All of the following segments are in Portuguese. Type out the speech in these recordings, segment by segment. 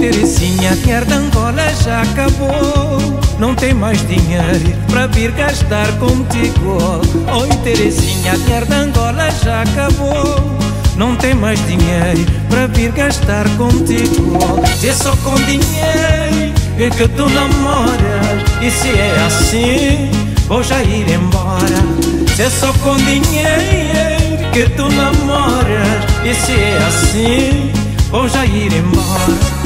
Terezinha, dinheiro de Angola já acabou. Não tem mais dinheiro para vir gastar contigo. Oi Terezinha, dinheiro de Angola já acabou. Não tem mais dinheiro para vir gastar contigo. Se é só com dinheiro que tu namoras, e se é assim, vou já ir embora. Se é só com dinheiro que tu namoras, e se é assim, vou já ir embora.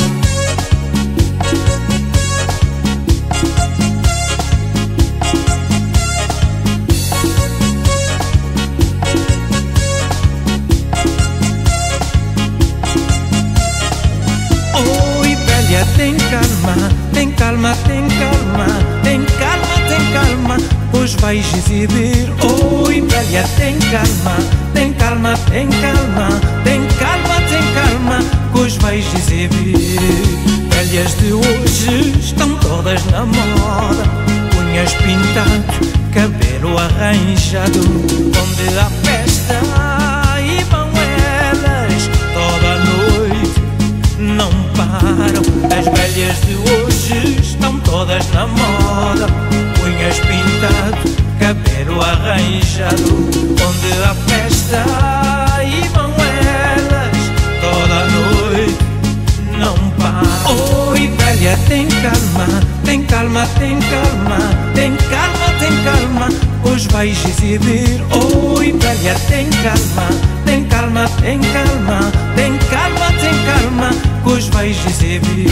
Tem calma, tem calma, tem calma, tem calma, tem calma, pois vais exibir. Oi, velha, tem calma, tem calma, tem calma, tem calma, tem calma, pois vais exibir. Velhas de hoje estão todas na moda, unhas pintadas, cabelo arranjado, onde há festa e vão elas toda noite, não param. As velhas de hoje estão todas na moda, unhas pintadas, cabelo arranjado, onde há festa e vão elas toda noite, não param. Oi velha, tem calma, tem calma, tem calma, tem calma, tem calma, hoje vais exibir. Oi velha, tem calma, tem calma, tem calma, tem calma, tem calma, hoje vais exibir.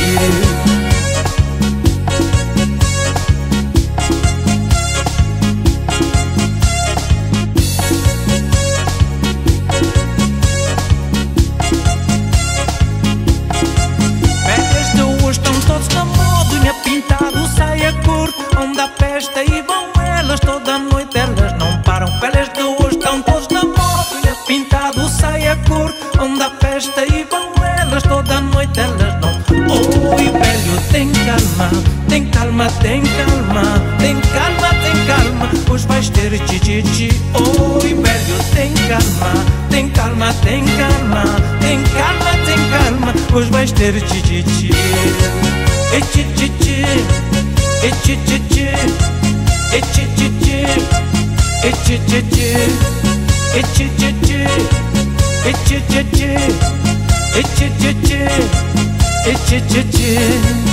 Onde há festa e vão elas toda noite, elas não param. Velhas de hoje estão todos na moda, unha pintado, saia curta. Onde há festa e vão elas toda noite, elas não. Oi velho, tem calma, tem calma, tem calma, tem calma, tem calma, pois vais ter tchitchi. Oi velho, tem calma, tem calma, tem calma, tem calma, tem calma, pois vais ter tchitchi. E tchitchi, e tchitchi, e tchitchi, e tchitchi, e tchitchi, e tchitchi, e tchitchi, e tchitchi.